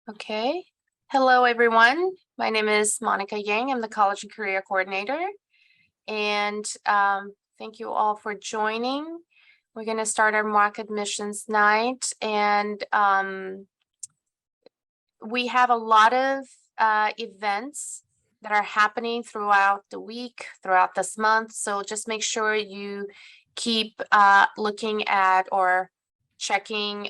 Okay. Hello, everyone. My name is Monica Yang. I'm the College and Career Coordinator. And thank you all for joining. We're going to start our mock admissions night. And we have a lot of events that are happening throughout the week, throughout this month. So just make sure you keep looking at or checking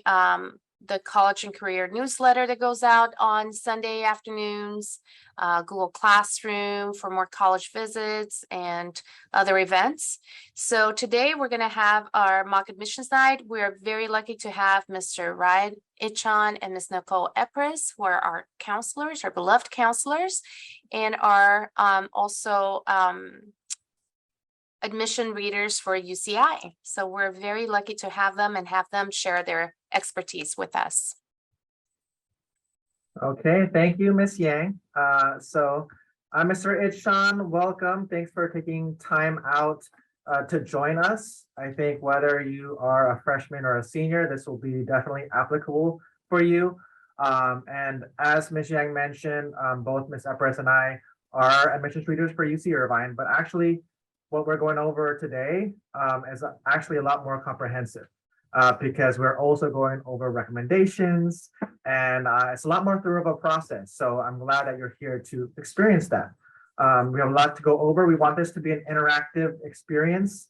the College and Career newsletter that goes out on Sunday afternoons, Google Classroom for more college visits and other events. So today we're going to have our mock admissions night. We're very lucky to have Mr. Ryan Ichon and Ms. Nicole Epres, who are our counselors, our beloved counselors, and are also admission readers for UCI. So we're very lucky to have them and have them share their expertise with us. Okay, thank you, Ms. Yang. Mr. Ichon, welcome. Thanks for taking time out to join us. I think whether you are a freshman or a senior, this will be definitely applicable for you. And as Ms. Yang mentioned, both Ms. Epres and I are admissions readers for UC Irvine, but actually what we're going over today is actually a lot more comprehensive. Because we're also going over recommendations and it's a lot more thorough of a process. So I'm glad that you're here to experience that. We have a lot to go over. We want this to be an interactive experience.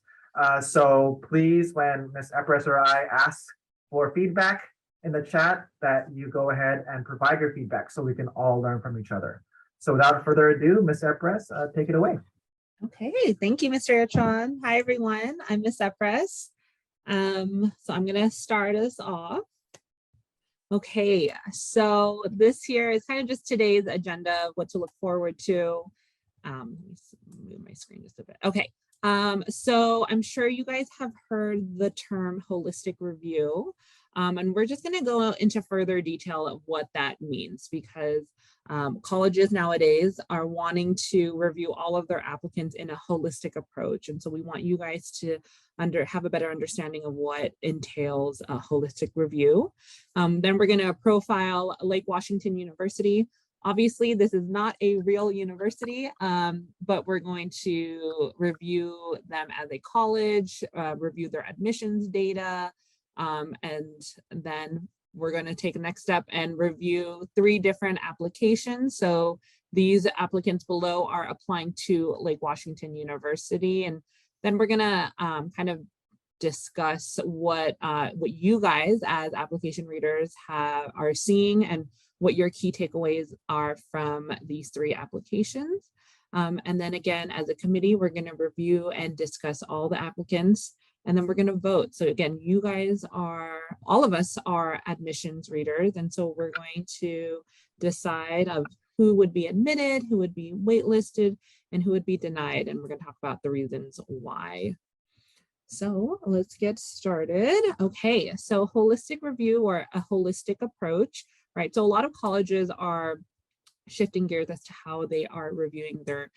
So please, when Ms. Epres or I ask for feedback in the chat, that you go ahead and provide your feedback so we can all learn from each other. So without further ado, Ms. Epres, take it away. Okay, thank you, Mr. Ichon. Hi, everyone. I'm Ms. Epres. So I'm gonna start us off. Okay, so this here is kind of just today's agenda of what to look forward to. Let me move my screen just a bit. Okay, so I'm sure you guys have heard the term holistic review. And we're just going to go into further detail of what that means, because colleges nowadays are wanting to review all of their applicants in a holistic approach. And so we want you guys to have a better understanding of what entails a holistic review. Then we're going to profile Lake Washington University. Obviously, this is not a real university, but we're going to review them as a college, review their admissions data, and then we're going to take the next step and review 3 different applications. So these applicants below are applying to Lake Washington University, and then we're going to kind of discuss what you guys as application readers are seeing and what your key takeaways are from these 3 applications. And then again, as a committee, we're going to review and discuss all the applicants, and then we're going to vote. So again, you guys all of us are admissions readers, and so we're going to decide of who would be admitted, who would be waitlisted, and who would be denied, and we're going to talk about the reasons why. So let's get started. Okay, so holistic review, or a holistic approach, right? So a lot of colleges are shifting gears as to how they are reviewing their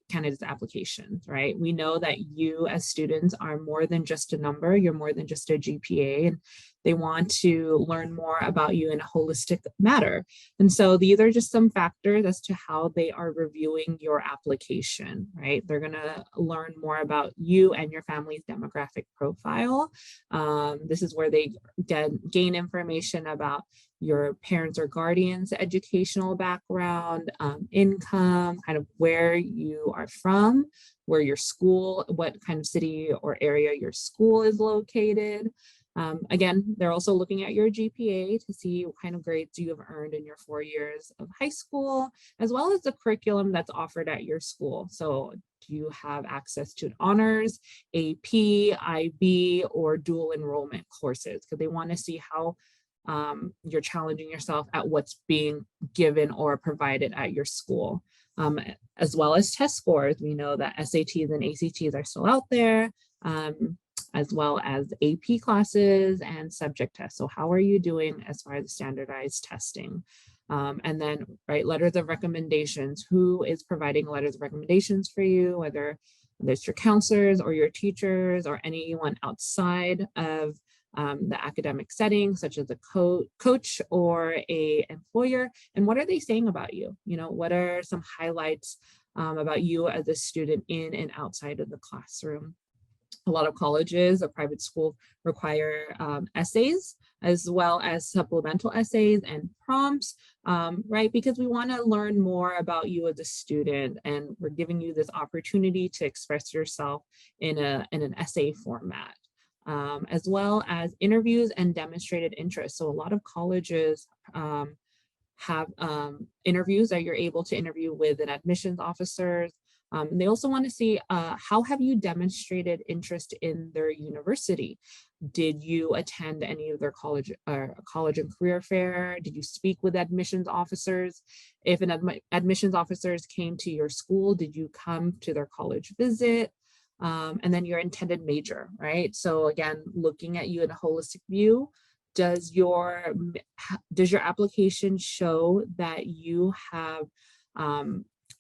candidates' applications, right? We know that you as students are more than just a number, you're more than just a GPA, and they want to learn more about you in a holistic manner. And so these are just some factors as to how they are reviewing your application, right? They're gonna learn more about you and your family's demographic profile. This is where they gain information about your parents or guardians' educational background, income, kind of where you are from, where your school, what kind of city or area your school is located. Again, they're also looking at your GPA to see what kind of grades you have earned in your 4 years of high school, as well as the curriculum that's offered at your school. So do you have access to honors, AP, IB, or dual enrollment courses? Because they want to see how you're challenging yourself at what's being given or provided at your school, as well as test scores. We know that SATs and ACTs are still out there, as well as AP classes and subject tests. So how are you doing as far as standardized testing? And then, right, letters of recommendations. Who is providing letters of recommendations for you, whether it's your counselors or your teachers or anyone outside of the academic setting, such as a coach or a employer, and what are they saying about you? You know, what are some highlights about you as a student in and outside of the classroom? A lot of colleges or private schools require essays as well as supplemental essays and prompts, right? Because we want to learn more about you as a student, and we're giving you this opportunity to express yourself in an essay format, as well as interviews and demonstrated interest. So a lot of colleges have interviews that you're able to interview with an admissions officers. They also want to see how have you demonstrated interest in their university? Did you attend any of their college and career fair? Did you speak with admissions officers? If admissions officers came to your school, did you come to their college visit? And then your intended major, right? So again, looking at you in a holistic view, does your application show that you have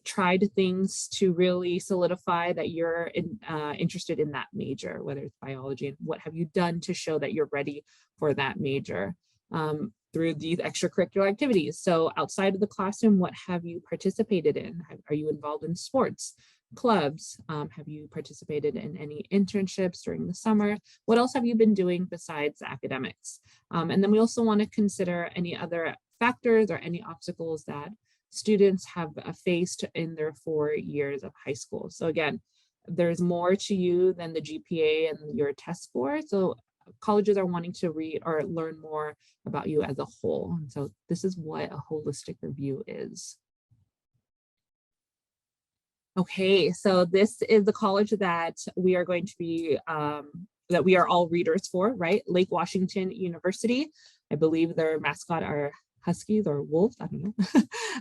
tried things to really solidify that you're interested in that major, whether it's biology, and what have you done to show that you're ready for that major through these extracurricular activities? So outside of the classroom, what have you participated in? Are you involved in sports, clubs? Have you participated in any internships during the summer? What else have you been doing besides academics? And then we also want to consider any other factors or any obstacles that students have faced in their 4 years of high school. So again, there's more to you than the GPA and your test score. So colleges are wanting to read or learn more about you as a whole. And so this is what a holistic review is. Okay, so this is the college that we are going to be, that we are all readers for, right? Lake Washington University. I believe their mascot are Huskies or Wolves, I don't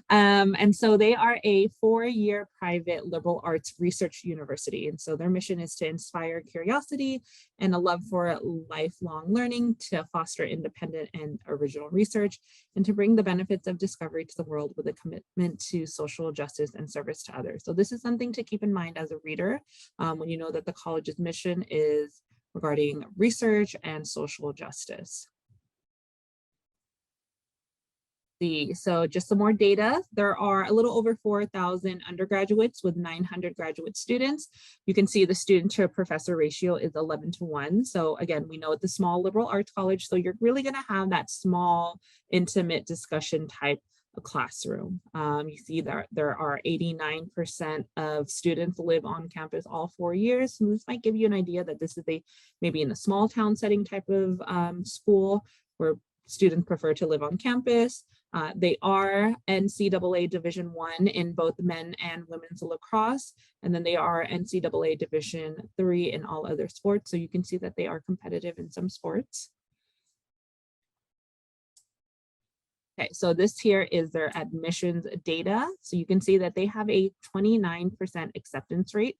know. And so they are a 4-year private liberal arts research university. And so their mission is to inspire curiosity and a love for lifelong learning, to foster independent and original research, and to bring the benefits of discovery to the world with a commitment to social justice and service to others. So this is something to keep in mind as a reader when you know that the college's mission is regarding research and social justice. So just some more data. There are a little over 4,000 undergraduates with 900 graduate students. You can see the student to professor ratio is 11:1. So again, we know it's a small liberal arts college, so you're really going to have that small, intimate discussion type of classroom. You see that there are 89% of students live on campus all 4 years. So this might give you an idea that this is maybe in a small town setting type of school where students prefer to live on campus. They are NCAA Division I in both men and women's lacrosse, and then they are NCAA Division III in all other sports. So you can see that they are competitive in some sports. Okay, so this here is their admissions data. So you can see that they have a 29% acceptance rate,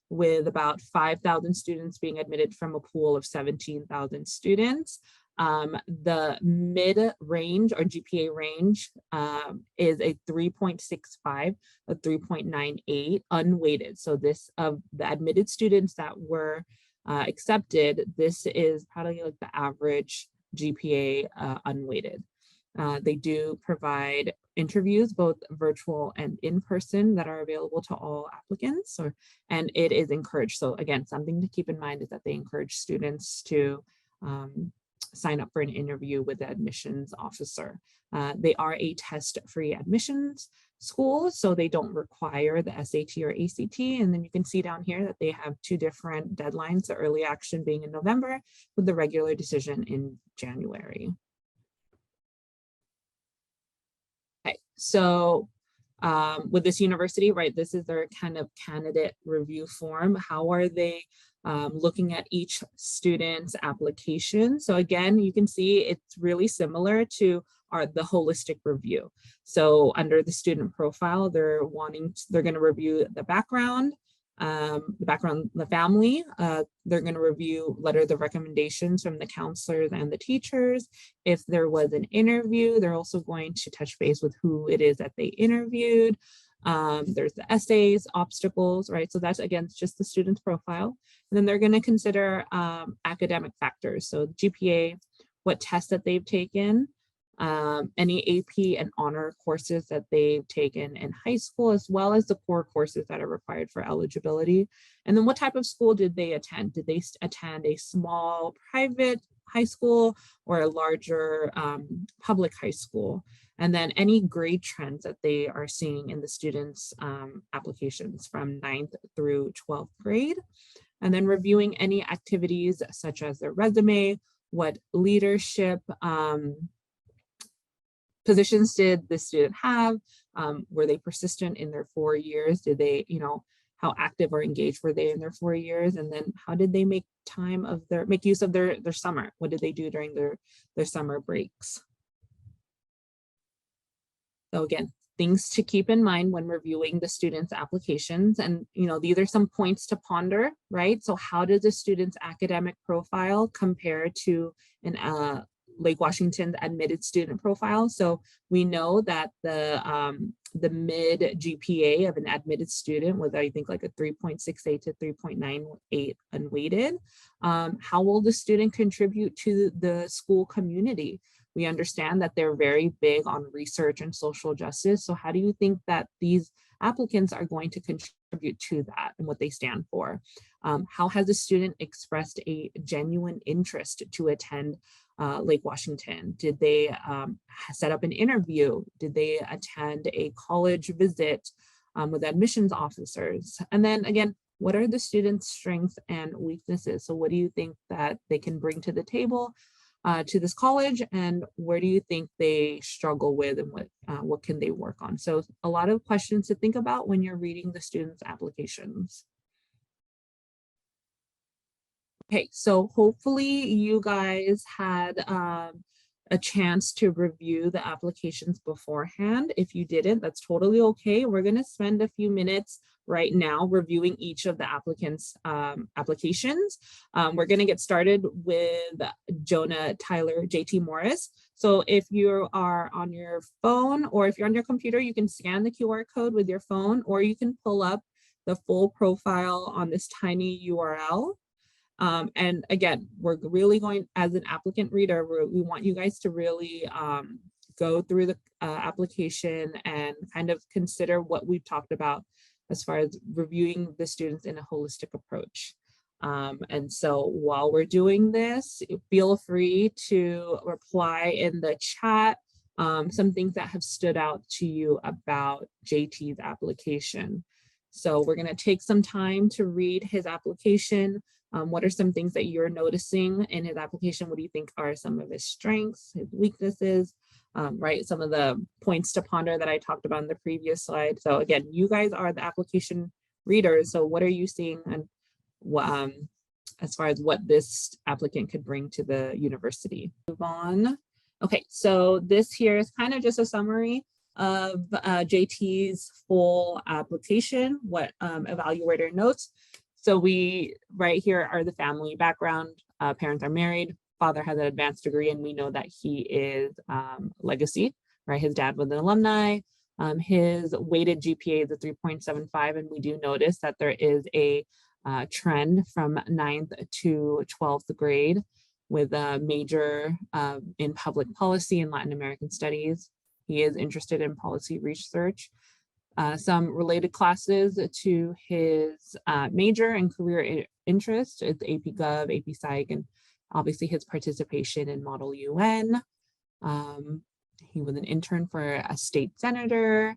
with about 5,000 students being admitted from a pool of 17,000 students. The mid-range or GPA range is a 3.65, a 3.98 unweighted. So this of the admitted students that were accepted, this is probably like the average GPA unweighted. They do provide interviews, both virtual and in person, that are available to all applicants, and it is encouraged. So again, something to keep in mind is that they encourage students to sign up for an interview with the admissions officer. They are a test-free admissions school, so they don't require the SAT or ACT. And then you can see down here that they have 2 different deadlines, the early action being in November with the regular decision in January. Okay, so with this university, right, this is their kind of candidate review form. How are they looking at each student's application? So again, you can see it's really similar to the holistic review. So under the student profile, they're going to review the background, the family. They're going to review letters of recommendations from the counselors and the teachers. If there was an interview, they're also going to touch base with who it is that they interviewed. There's the essays, obstacles, right? So that's again just the student's profile. And then they're going to consider academic factors. So GPA, what tests that they've taken, any AP and honor courses that they've taken in high school, as well as the core courses that are required for eligibility. And then what type of school did they attend? Did they attend a small private high school or a larger public high school? And then any grade trends that they are seeing in the students' applications from 9th through 12th grade. And then reviewing any activities such as their resume, what leadership positions did the student have? Were they persistent in their 4 years? Did they, how active or engaged were they in their 4 years? And then how did they make use of their summer? What did they do during their summer breaks? So again, things to keep in mind when reviewing the students' applications. And, these are some points to ponder, right? So how does the student's academic profile compare to an Lake Washington admitted student profile? So we know that the mid GPA of an admitted student was, I think, like a 3.68 to 3.98 unweighted. How will the student contribute to the school community? We understand that they're very big on research and social justice. So how do you think that these applicants are going to contribute to that and what they stand for? How has the student expressed a genuine interest to attend Lake Washington? Did they set up an interview? Did they attend a college visit with admissions officers? And then again, what are the students' strengths and weaknesses? So what do you think that they can bring to the table to this college, and where do you think they struggle with, and what can they work on? So a lot of questions to think about when you're reading the students' applications. Okay, so hopefully you guys had a chance to review the applications beforehand. If you didn't, that's totally okay. We're going to spend a few minutes right now reviewing each of the applicants' applications. We're going to get started with Jonah Tyler JT Morris. So if you are on your phone or if you're on your computer, you can scan the QR code with your phone, or you can pull up the full profile on this tiny URL. And again, we're really going, as an applicant reader, we want you guys to really go through the application and kind of consider what we've talked about as far as reviewing the students in a holistic approach. And so while we're doing this, feel free to reply in the chat some things that have stood out to you about JT's application. So we're going to take some time to read his application. What are some things that you're noticing in his application? What do you think are some of his strengths, his weaknesses, right? Some of the points to ponder that I talked about in the previous slide. So again, you guys are the application readers. So what are you seeing and as far as what this applicant could bring to the university? Move on. Okay, so this here is kind of just a summary of JT's full application, what evaluator notes. So we, right here are the family background. Parents are married, father has an advanced degree, and we know that he is legacy, right? His dad was an alumni. His weighted GPA is a 3.75, and we do notice that there is a trend from 9th to 12th grade with a major in public policy and Latin American studies. He is interested in policy research. Some related classes to his major and career interest is AP Gov, AP Psych, and obviously his participation in Model UN. He was an intern for a state senator.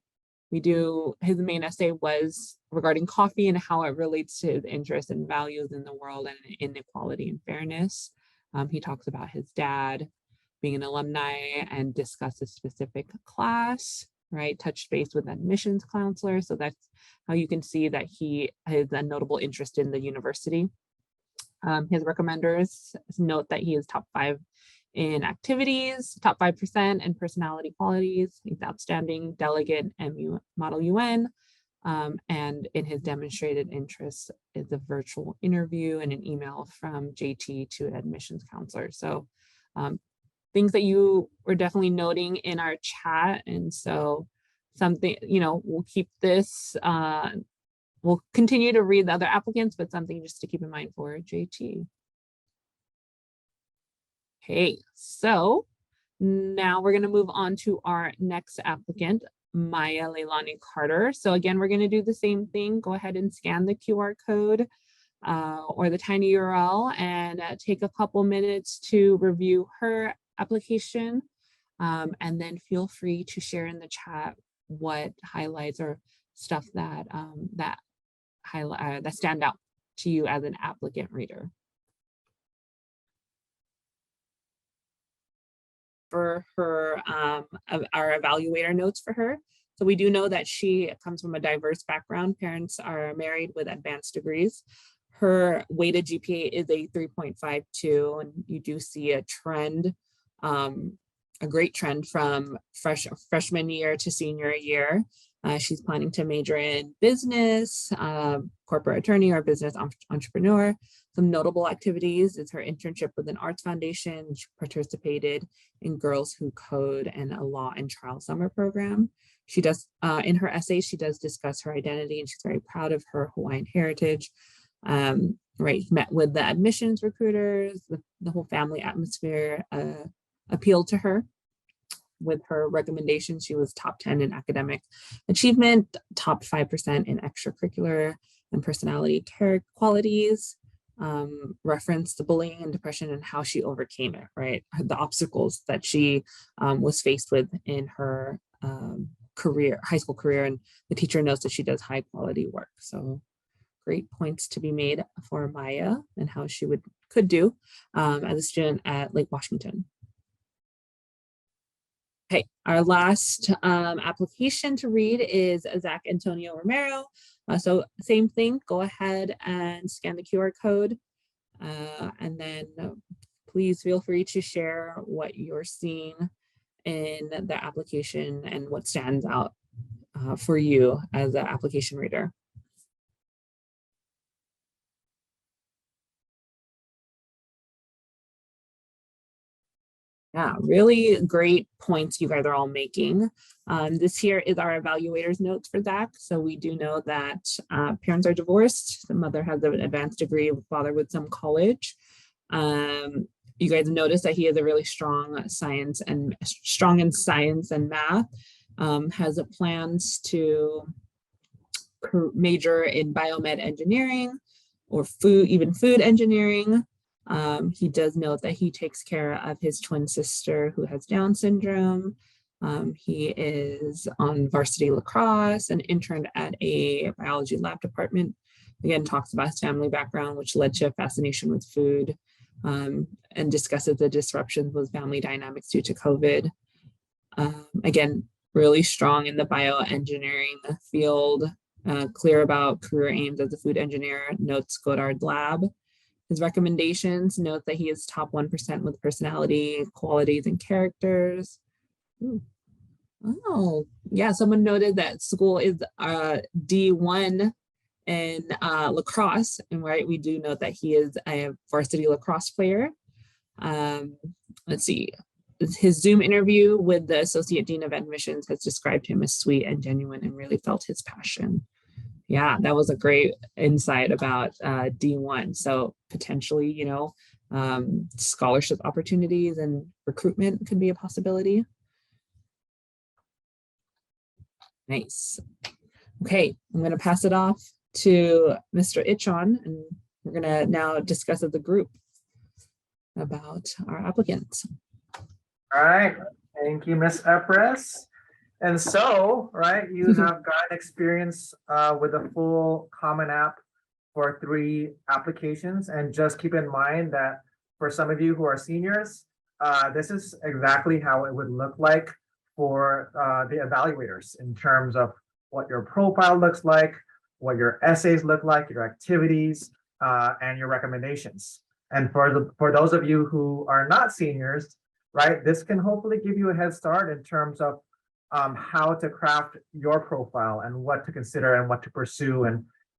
His main essay was regarding coffee and how it relates to his interests and values in the world and inequality and fairness. He talks about his dad being an alumni and discuss a specific class, right? Touched base with admissions counselor. So that's how you can see that he has a notable interest in the university. His recommenders note that he is top 5 in activities, top 5% in personality qualities. He's outstanding delegate MU Model UN. And in his demonstrated interest is a virtual interview and an email from JT to an admissions counselor. So things that you were definitely noting in our chat. And so something, we'll keep this, we'll continue to read the other applicants, but something just to keep in mind for JT. Okay, so now we're going to move on to our next applicant, Maya Leilani Carter. So again, we're going to do the same thing. Go ahead and scan the QR code or the tiny URL and take a couple minutes to review her application. And then feel free to share in the chat what highlights or stuff that that stand out to you as an applicant reader. For her, our evaluator notes for her. So we do know that she comes from a diverse background. Parents are married with advanced degrees. Her weighted GPA is a 3.52, and you do see a trend, a great trend from freshman year to senior year. She's planning to major in business, corporate attorney, or business entrepreneur. Some notable activities is her internship with an arts foundation. She participated in Girls Who Code and a law and trial summer program. She does, in her essays, she does discuss her identity, and she's very proud of her Hawaiian heritage. Met with the admissions recruiters, the whole family atmosphere appealed to her. With her recommendations, she was top 10 in academic achievement, top 5% in extracurricular and personality qualities, referenced the bullying and depression and how she overcame it, right? The obstacles that she was faced with in her high school career, and the teacher knows that she does high quality work. So great points to be made for Maya and how she could do as a student at Lake Washington. Okay, our last application to read is Zach Antonio Romero. So same thing, go ahead and scan the QR code. And then please feel free to share what you're seeing in the application and what stands out for you as an application reader. Yeah, really great points you guys are all making. This here is our evaluator's notes for Zach. So we do know that parents are divorced. The mother has an advanced degree, the father with some college. You guys notice that he is a really strong in science and math. Has plans to major in biomed engineering or food engineering. He does note that he takes care of his twin sister who has Down syndrome. He is on varsity lacrosse and interned at a biology lab department. Again, talks about his family background, which led to a fascination with food, and discusses the disruptions with family dynamics due to COVID. Again, really strong in the bioengineering field, clear about career aims as a food engineer, notes Goddard Lab. His recommendations note that he is top 1% with personality, qualities, and characters. Ooh. Oh, yeah, someone noted that school is D1 in lacrosse, and right, we do note that he is a varsity lacrosse player. Let's see, his Zoom interview with the Associate Dean of Admissions has described him as sweet and genuine and really felt his passion. Yeah, that was a great insight about D1. So potentially, scholarship opportunities and recruitment could be a possibility. Nice. Okay, I'm going to pass it off to Mr. Ichon, and we're going to now discuss as a group about our applicants. All right, thank you, Ms. Epres. And so, right, you have got experience with a full Common App for 3 applications. And just keep in mind that for some of you who are seniors, this is exactly how it would look like for the evaluators in terms of what your profile looks like, what your essays look like, your activities, and your recommendations. And for those of you who are not seniors, right, this can hopefully give you a head start in terms of how to craft your profile and what to consider and what to pursue,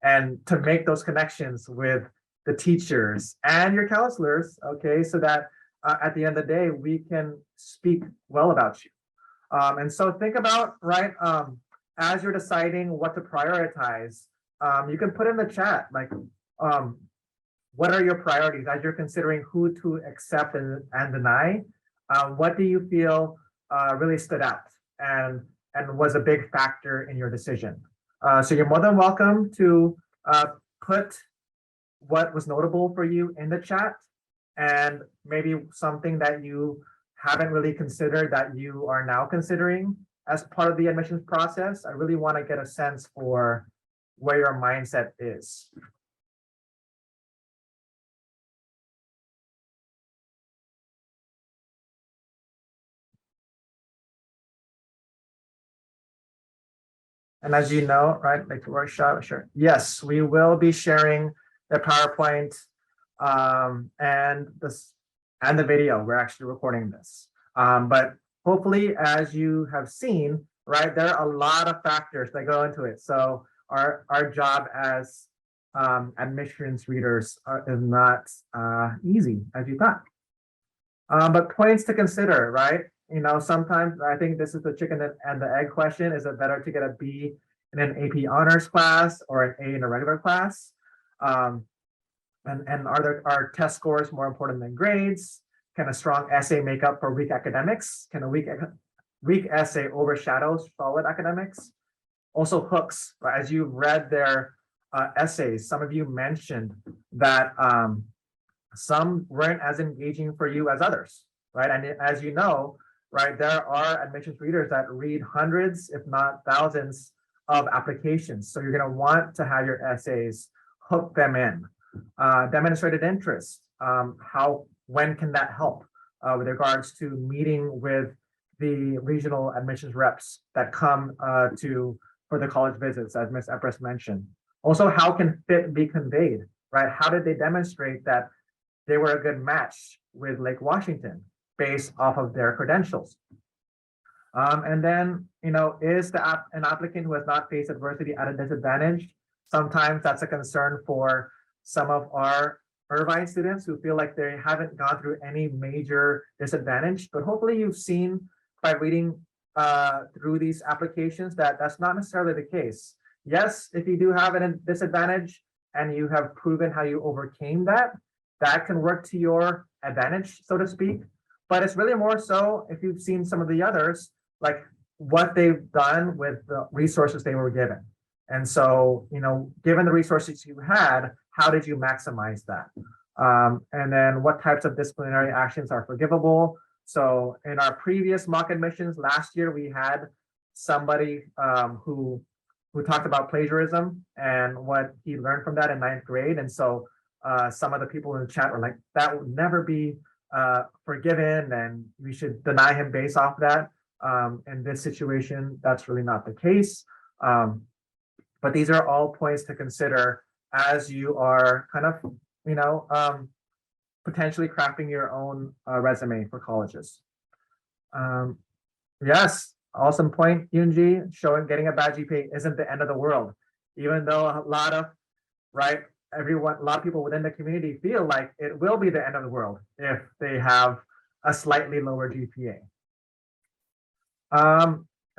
and to make those connections with the teachers and your counselors, okay, so that at the end of the day, we can speak well about you. And so think about, right, as you're deciding what to prioritize, you can put in the chat, like, what are your priorities as you're considering who to accept and deny? What do you feel really stood out and was a big factor in your decision? So you're more than welcome to put what was notable for you in the chat, and maybe something that you haven't really considered that you are now considering as part of the admissions process. I really want to get a sense for where your mindset is. And as you know, right, like the workshop, sure. Yes, we will be sharing the PowerPoint and the video. We're actually recording this. But hopefully, as you have seen, right, there are a lot of factors that go into it. So our job as admissions readers is not easy as you thought. But points to consider, right? You know, sometimes I think this is the chicken and the egg question. Is it better to get a B in an AP honors class or an A in a regular class? And are test scores more important than grades? Can a strong essay make up for weak academics? Can a weak essay overshadow solid academics? Also hooks, right? As you read their essays, some of you mentioned that some weren't as engaging for you as others, right? And as you know, right, there are admissions readers that read hundreds, if not thousands, of applications. So you're going to want to have your essays hook them in. Demonstrated interest. When can that help with regards to meeting with the regional admissions reps that come for the college visits, as Ms. Epres mentioned. Also, how can fit be conveyed, right? How did they demonstrate that they were a good match with Lake Washington based off of their credentials? And then, you know, is an applicant who has not faced adversity at a disadvantage? Sometimes that's a concern for some of our Irvine students who feel like they haven't gone through any major disadvantage, but hopefully you've seen by reading through these applications that that's not necessarily the case. Yes, if you do have a disadvantage and you have proven how you overcame that, that can work to your advantage, so to speak. But it's really more so if you've seen some of the others, like what they've done with the resources they were given. And so, you know, given the resources you had, how did you maximize that? And then what types of disciplinary actions are forgivable? So in our previous mock admissions last year, we had somebody who talked about plagiarism and what he learned from that in 9th grade. And so some of the people in the chat were like, that would never be forgiven and we should deny him based off that. In this situation, that's really not the case. But these are all points to consider as you are kind of, you know, potentially crafting your own resume for colleges. Yes, awesome point, Yoonji. Getting a bad GPA isn't the end of the world, even though a lot of people within the community feel like it will be the end of the world if they have a slightly lower GPA.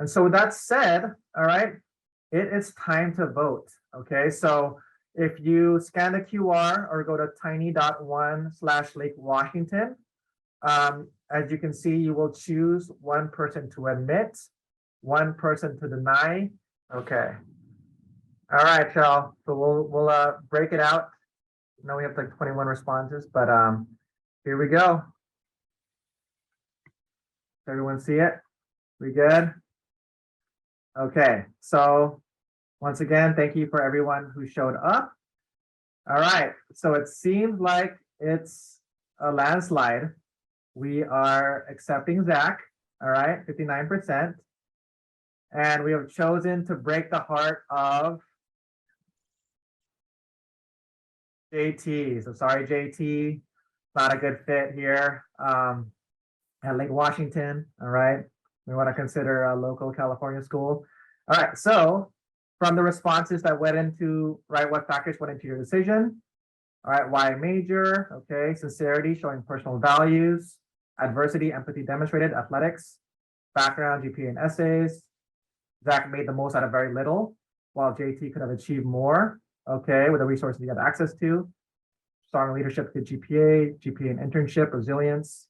And so with that said, all right, it is time to vote. Okay, so if you scan the QR or go to tiny.1/Lake Washington, as you can see, you will choose one person to admit, one person to deny. Okay. All right, y'all. So we'll break it out. I know we have like 21 responses, but here we go. Everyone see it? We good? Okay, so once again, thank you for everyone who showed up. All right, so it seems like it's a landslide. We are accepting Zach, all right, 59%. And we have chosen to break the heart of JT. So sorry, JT, not a good fit here at Lake Washington, all right? We want to consider a local California school. All right, so from the responses that went into, right, what factors went into your decision? All right, why major? Okay, sincerity, showing personal values, adversity, empathy demonstrated, athletics, background, GPA and essays, Zach made the most out of very little, while JT could have achieved more, okay, with the resources he had access to. Strong leadership, good GPA and internship, resilience.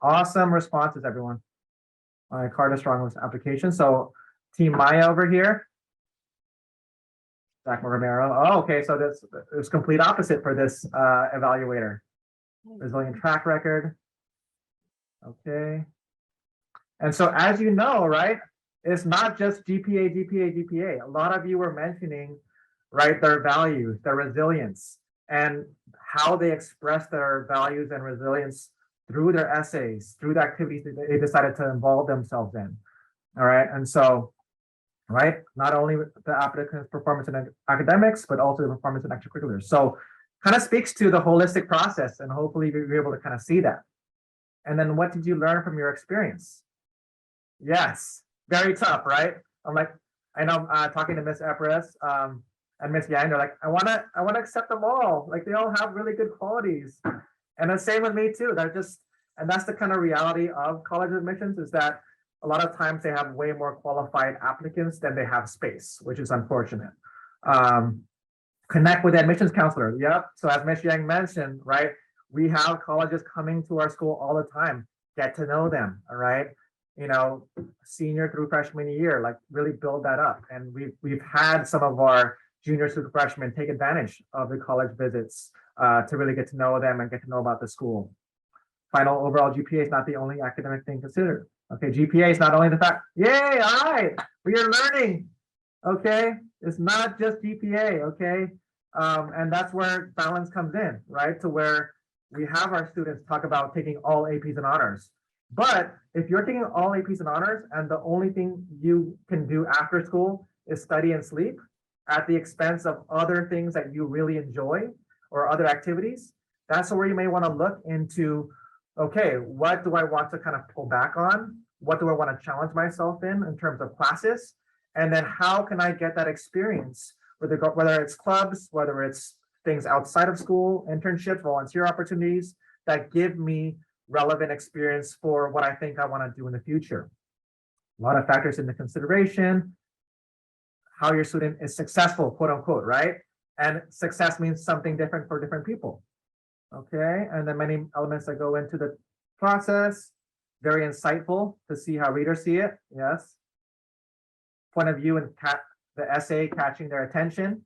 Awesome responses, everyone. Carter strong application. So Team Maya over here. Zach Romero. Oh, okay, so this is complete opposite for this evaluator. Resilient track record. Okay. And so as you know, right, it's not just GPA. A lot of you were mentioning, right, their values, their resilience, and how they express their values and resilience through their essays, through the activities that they decided to involve themselves in. All right. And so, right, not only the applicant's performance in academics, but also the performance in extracurriculars. So kind of speaks to the holistic process, and hopefully you'll be able to kind of see that. And then what did you learn from your experience? Yes, very tough, right? I'm like, I know I'm talking to Miss Epres and Miss Yang, they're like, I wanna accept them all. Like they all have really good qualities. And the same with me too. And that's the kind of reality of college admissions, is that a lot of times they have way more qualified applicants than they have space, which is unfortunate. Connect with the admissions counselor. Yep. So as Ms. Yang mentioned, right, we have colleges coming to our school all the time. Get to know them. All right. You know, senior through freshman year, like really build that up. And we've had some of our juniors through freshmen take advantage of the college visits to really get to know them and get to know about the school. Final overall GPA is not the only academic thing considered. Okay, GPA is not only the fact, yay, all right, we are learning. Okay, it's not just GPA, okay? And that's where balance comes in, right? To where we have our students talk about taking all APs and honors. But if you're taking all APs and honors and the only thing you can do after school is study and sleep at the expense of other things that you really enjoy or other activities, that's where you may want to look into, okay, what do I want to kind of pull back on? What do I want to challenge myself in terms of classes? And then how can I get that experience, whether it's clubs, whether it's things outside of school, internships, volunteer opportunities that give me relevant experience for what I think I want to do in the future. A lot of factors into consideration, how your student is successful, quote unquote, right? And success means something different for different people. Okay, and then many elements that go into the process. Very insightful to see how readers see it. Yes. Point of view and the essay catching their attention.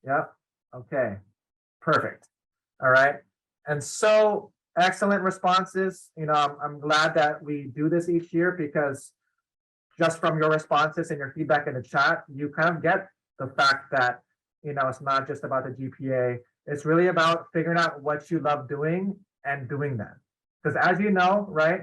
Yep. Okay. Perfect. All right. And so excellent responses. You know, I'm glad that we do this each year, because just from your responses and your feedback in the chat, you kind of get the fact that, you know, it's not just about the GPA. It's really about figuring out what you love doing and doing that. Because as you know, right,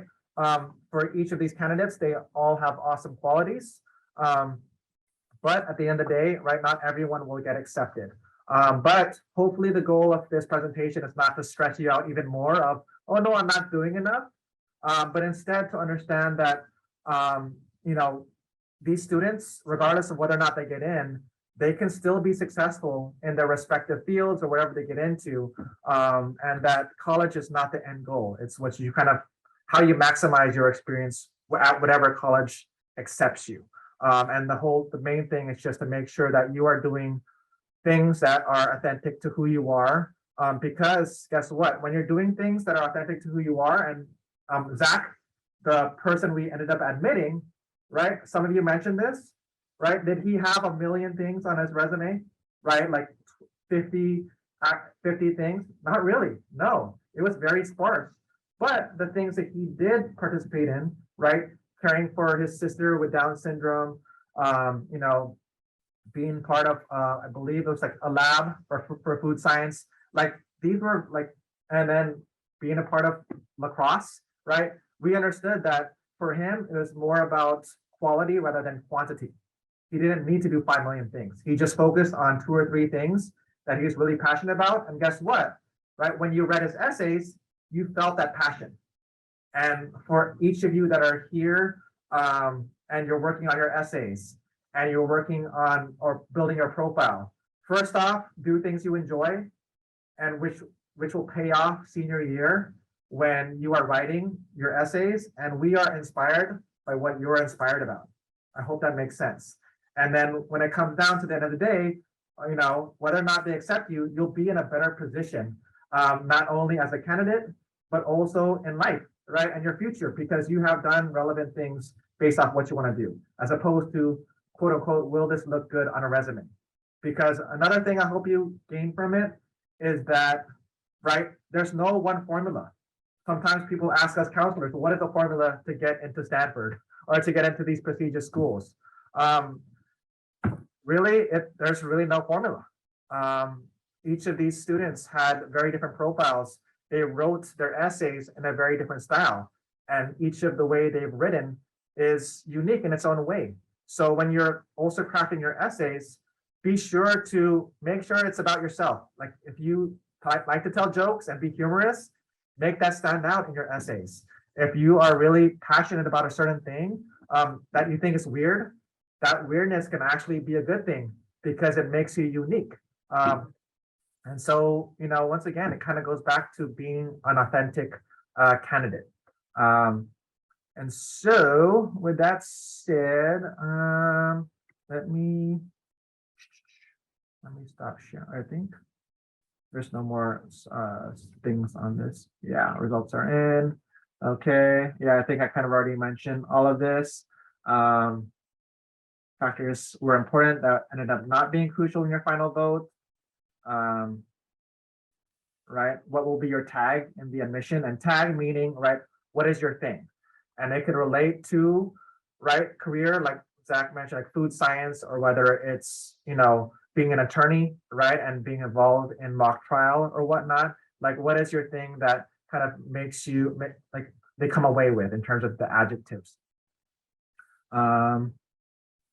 for each of these candidates, they all have awesome qualities. But at the end of the day, right, not everyone will get accepted. But hopefully the goal of this presentation is not to stress you out even more of, oh no, I'm not doing enough. But instead to understand that, you know, these students, regardless of whether or not they get in, they can still be successful in their respective fields or whatever they get into. And that college is not the end goal. It's what you kind of, how you maximize your experience at whatever college accepts you. And the main thing is just to make sure that you are doing things that are authentic to who you are. Because guess what, when you're doing things that are authentic to who you are, and Zach, the person we ended up admitting, right? Some of you mentioned this, right? Did he have a million things on his resume, right? Like 50 things? Not really, no, it was very sparse. But the things that he did participate in, right? Caring for his sister with Down syndrome, you know, being part of, I believe it was like a lab for food science, like these were like, and then being a part of lacrosse, right? We understood that for him, it was more about quality rather than quantity. He didn't need to do 5 million things. He just focused on 2 or 3 things that he was really passionate about. And guess what, right? When you read his essays, you felt that passion. And for each of you that are here and you're working on your essays and you're working on or building your profile, first off, do things you enjoy and which will pay off senior year when you are writing your essays. And we are inspired by what you're inspired about. I hope that makes sense. And then when it comes down to the end of the day, you know, whether or not they accept you, you'll be in a better position, not only as a candidate, but also in life, right? And your future, because you have done relevant things based off what you want to do, as opposed to quote unquote, will this look good on a resume? Because another thing I hope you gain from it is that, right, there's no one formula. Sometimes people ask us counselors, what is the formula to get into Stanford or to get into these prestigious schools? Really, there's really no formula. Each of these students had very different profiles. They wrote their essays in a very different style, and each of the way they've written is unique in its own way. So when you're also crafting your essays, be sure to make sure it's about yourself. Like if you like to tell jokes and be humorous, make that stand out in your essays. If you are really passionate about a certain thing that you think is weird, that weirdness can actually be a good thing because it makes you unique. And so, you know, once again, it kind of goes back to being an authentic candidate. And so with that said, let me stop sharing. I think there's no more things on this. Yeah, results are in. Okay. Yeah, I think I kind of already mentioned all of this. Factors were important that ended up not being crucial in your final vote. Right, what will be your tag in the admission? And tag meaning, right, what is your thing? And it could relate to, right, career, like Zach mentioned, like food science, or whether it's, you know, being an attorney, right, and being involved in mock trial or whatnot. Like, what is your thing that kind of makes you, like, they come away with in terms of the adjectives?